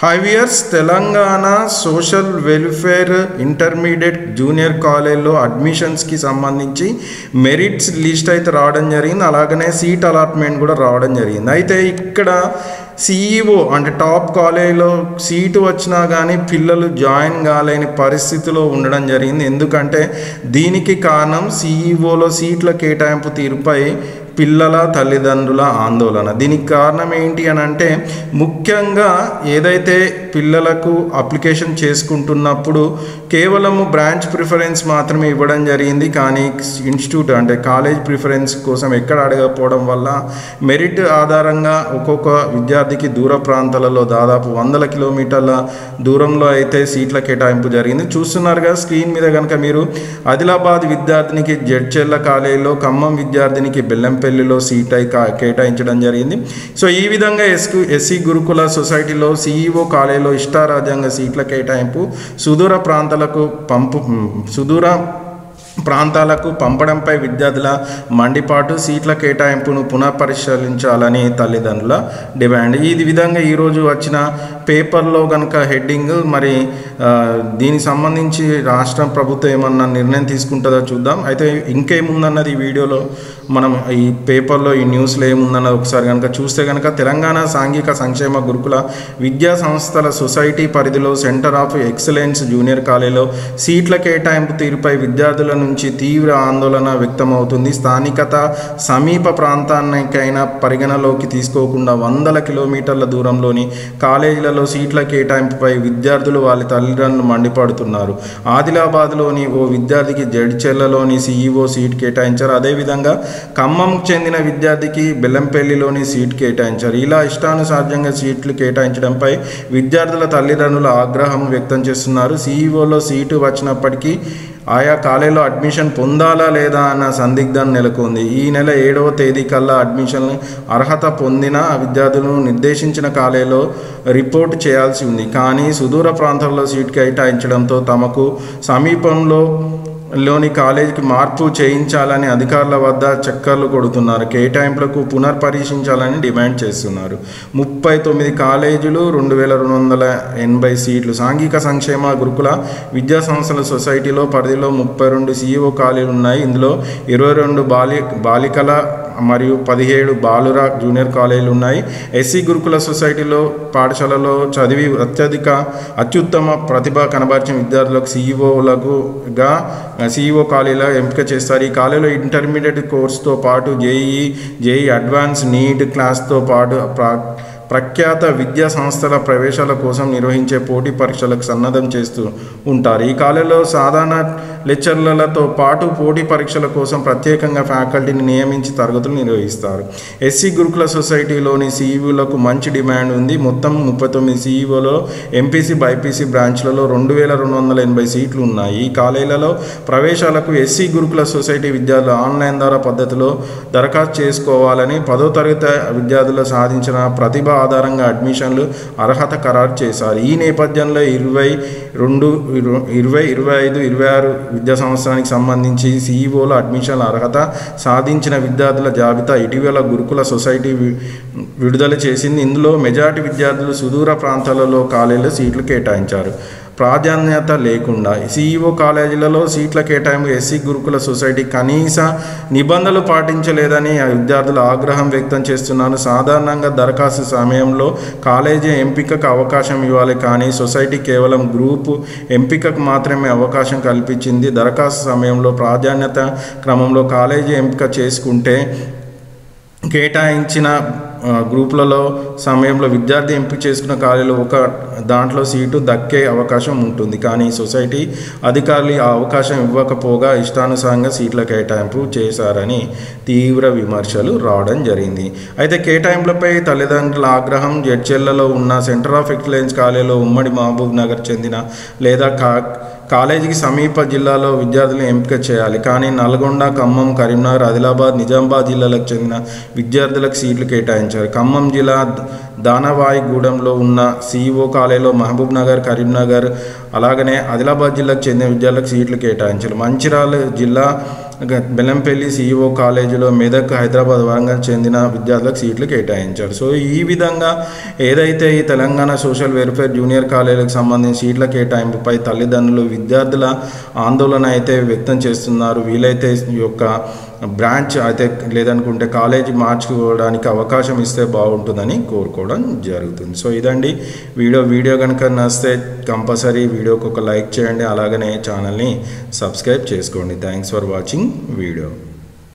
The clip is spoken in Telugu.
హైవియర్స్ Telangana social welfare intermediate junior కాలేజ్లో అడ్మిషన్స్కి సంబంధించి మెరిట్స్ లిస్ట్ అయితే రావడం జరిగింది. అలాగనే సీట్ అలాట్మెంట్ కూడా రావడం జరిగింది. అయితే ఇక్కడ సిఈఓ అంటే టాప్ కాలేజ్లో సీటు వచ్చినా కానీ పిల్లలు జాయిన్ కాలేని పరిస్థితిలో ఉండడం జరిగింది. ఎందుకంటే దీనికి కారణం సిఈఓలో సీట్ల కేటాయింపు తీరుపై పిల్లల తల్లిదండ్రుల ఆందోళన. దీనికి కారణం ఏంటి అని అంటే ముఖ్యంగా ఏదైతే పిల్లలకు అప్లికేషన్ చేసుకుంటున్నప్పుడు కేవలము బ్రాంచ్ ప్రిఫరెన్స్ మాత్రమే ఇవ్వడం జరిగింది. కానీ ఇన్స్టిట్యూట్ అంటే కాలేజ్ ప్రిఫరెన్స్ కోసం ఎక్కడ అడగకపోవడం వల్ల మెరిట్ ఆధారంగా ఒక్కొక్క విద్యార్థికి దూర ప్రాంతాలలో దాదాపు 100 కిలోమీటర్ల దూరంలో అయితే సీట్ల కేటాయింపు జరిగింది. చూస్తున్నారుగా స్క్రీన్ మీద కనుక మీరు ఆదిలాబాద్ విద్యార్థినికి జడ్చెర్ల కాలేజీలో, ఖమ్మం విద్యార్థినికి బెల్లంపల్లిలో సీట్ కేటాయించడం జరిగింది. సో ఈ విధంగా ఎస్సీ గురుకుల సొసైటీలో సిఈఓ కాలేజీలో ఇష్టారాజ్యంగ సీట్ల కేటాయింపు సుదూర ప్రాంతాలకు పంపడంపై విద్యార్థుల మండిపాటు, సీట్ల కేటాయింపును పునఃపరిశీలించాలని తల్లిదండ్రుల డిమాండ్. ఈ విధంగా ఈరోజు వచ్చిన పేపర్లో కనుక హెడ్డింగ్ మరి దీనికి సంబంధించి రాష్ట్ర ప్రభుత్వం ఏమన్నా నిర్ణయం తీసుకుంటుందో చూద్దాం. అయితే ఇంకేముందన్నది ఈ వీడియోలో మనం ఈ పేపర్లో ఈ న్యూస్లో ఏముందన్నది ఒకసారి కనుక చూస్తే కనుక తెలంగాణ సాంఘిక సంక్షేమ గురుకుల విద్యా సంస్థల సొసైటీ పరిధిలో సెంటర్ ఆఫ్ ఎక్సలెన్స్ జూనియర్ కాలేజీలో సీట్ల కేటాయింపు తీరుపై విద్యార్థుల నుంచి తీవ్ర ఆందోళన వ్యక్తమవుతుంది. స్థానికత సమీప ప్రాంతానికైనా పరిగణలోకి తీసుకోకుండా 100 కిలోమీటర్ల దూరంలోని కాలేజీలలో సీట్ల కేటాయింపుపై విద్యార్థులు వాళ్ళ తల్లిదండ్రులు మండిపడుతున్నారు. ఆదిలాబాద్లోని ఓ విద్యార్థికి జడ్చెర్లలోని సిఈఓ సీట్ కేటాయించారు. అదేవిధంగా ఖమ్మంకు చెందిన విద్యార్థికి బెల్లంపల్లిలోని సీట్ కేటాయించారు. ఇలా ఇష్టానుసారంగా సీట్లు కేటాయించడంపై విద్యార్థుల తల్లిదండ్రులు ఆగ్రహం వ్యక్తం చేస్తున్నారు. సిఈఓలో సీటు వచ్చినప్పటికీ ఆయా కాలేజీలో అడ్మిషన్ పొందాలా లేదా అన్న సందిగ్ధం నెలకొంది. ఈ నెల 7వ తేదీ కల్లా అడ్మిషన్ అర్హత పొందిన విద్యార్థులను నిర్దేశించిన కాలేజీలో రిపోర్ట్ చేయాల్సి ఉంది. కానీ సుదూర ప్రాంతాల్లో సీట్ కేటాయించడంతో తమకు సమీపంలోని కాలేజీకి మార్పు చేయించాలని అధికారుల వద్ద చక్కర్లు కొడుతున్నారు. కేటాయింపులకు పునర్పరిశీలించాలని డిమాండ్ చేస్తున్నారు. 39 కాలేజీలు, 2280 సీట్లు. సాంఘిక సంక్షేమ గురుకుల విద్యా సంస్థల సొసైటీలో పరిధిలో 32 సిఈఓ కాలేజీలు ఉన్నాయి. ఇందులో 22 బాలికల మరియు 17 బాలుర జూనియర్ కాలేజీలు ఉన్నాయి. ఎస్సీ గురుకుల సొసైటీలో పాఠశాలలో చదివి అత్యుత్తమ ప్రతిభ కనబరిచిన విద్యార్థులకు సిఈఓ కాలేజీలో ఎంపిక చేస్తారు. ఈ కాలేజీలో ఇంటర్మీడియట్ కోర్సుతో పాటు జేఈఈ అడ్వాన్స్ నీట్ క్లాస్తో పాటు ప్రఖ్యాత విద్యా సంస్థల ప్రవేశాల కోసం నిర్వహించే పోటీ పరీక్షలకు సన్నద్ధం చేస్తూ ఉంటారు. ఈ కాలేజీలో సాధారణ లెక్చరర్లతో పాటు పోటీ పరీక్షల కోసం ప్రత్యేకంగా ఫ్యాకల్టీని నియమించి తరగతులు నిర్వహిస్తారు. ఎస్సీ గురుకుల సొసైటీలోని సిఈఓలకు మంచి డిమాండ్ ఉంది. మొత్తం 39 సిఈఓలో ఎంపీసీ, బైపీసీ బ్రాంచ్లలో 2280 సీట్లు ఉన్నాయి. ఈ కాలేజీలలో ప్రవేశాలకు ఎస్సీ గురుకుల సొసైటీ విద్యార్థులు ఆన్లైన్ ద్వారా పద్ధతిలో దరఖాస్తు చేసుకోవాలని 10వ తరగతి విద్యార్థులు సాధించిన ప్రతిభ ఆధారంగా అడ్మిషన్లు అర్హత ఖరారు చేశారు. ఈ నేపథ్యంలో 2025-26 విద్యా సంవత్సరానికి సంబంధించి సిఈఓలో అడ్మిషన్ల అర్హత సాధించిన విద్యార్థుల జాబితా ఇటీవల గురుకుల సొసైటీ విడుదల చేసింది. ఇందులో మెజారిటీ విద్యార్థులు సుదూర ప్రాంతాలలో కాలేజీలో సీట్లు కేటాయించారు. ప్రాధాన్యత లేకుండా సిఈఓ కాలేజీలలో సీట్ల కేటాయింపు ఎస్సీ గురుకుల సొసైటీ కనీస నిబంధనలు పాటించలేదని విద్యార్థులు ఆగ్రహం వ్యక్తం చేస్తున్నారు. సాధారణంగా దరఖాస్తు సమయంలో కాలేజీ ఎంపికకు అవకాశం ఇవ్వాలి, కానీ సొసైటీ కేవలం గ్రూపు ఎంపికకు మాత్రమే అవకాశం కల్పించింది. దరఖాస్తు సమయంలో ప్రాధాన్యత క్రమంలో కాలేజీ ఎంపిక చేసుకుంటే కేటాయించిన గ్రూపులలో సమయంలో విద్యార్థి ఎంపిక చేసుకున్న కాలేజీలో ఒక దాంట్లో సీటు దక్కే అవకాశం ఉంటుంది. కానీ సొసైటీ అధికారులు ఆ అవకాశం ఇవ్వకపోగా ఇష్టానుసారంగా సీట్ల కేటాయింపు చేశారని తీవ్ర విమర్శలు రావడం జరిగింది. అయితే కేటాయింపులపై తల్లిదండ్రుల ఆగ్రహం. జడ్చెర్లలో ఉన్న సెంటర్ ఆఫ్ ఎక్సలెన్స్ కాలేజీలో ఉమ్మడి మహబూబ్ నగర్ చెందిన లేదా కాలేజీకి సమీప జిల్లాలో విద్యార్థులను ఎంపిక చేయాలి. కానీ నల్గొండ, ఖమ్మం, కరీంనగర్, ఆదిలాబాద్, నిజామాబాద్ జిల్లాలకు చెందిన విద్యార్థులకు సీట్లు కేటాయించారు. ఖమ్మం జిల్లా దానవాయిగూడెంలో ఉన్న సిఇఓ కాలేజీలో మహబూబ్ నగర్, కరీంనగర్ అలాగనే ఆదిలాబాద్ జిల్లాకు చెందిన విద్యార్థులకు సీట్లు కేటాయించారు. మంచిర్యాల జిల్లా బెల్లంపల్లి సిఇఓ కాలేజీలో మెదక్, హైదరాబాద్, వరంగల్ చెందిన విద్యార్థులకు సీట్లు కేటాయించారు. సో ఈ విధంగా ఏదైతే ఈ తెలంగాణ సోషల్ వెల్ఫేర్ జూనియర్ కాలేజీలకు సంబంధించి సీట్ల కేటాయింపుపై తల్లిదండ్రులు విద్యార్థుల ఆందోళన అయితే వ్యక్తం చేస్తున్నారు. వీలైతే ఈ యొక్క బ్రాంచ్ అయితే లేదనుకుంటే కాలేజీ మార్చుకోవడానికి అవకాశం ఇస్తే బాగుంటుందని కోరుకోవడం జరుగుతుంది. సో ఇదండి వీడియో కనుక నచ్చితే కంపల్సరీ వీడియోకి ఒక లైక్ చేయండి, అలాగనే ఛానల్ని సబ్స్క్రైబ్ చేసుకోండి. Thanks for watching video.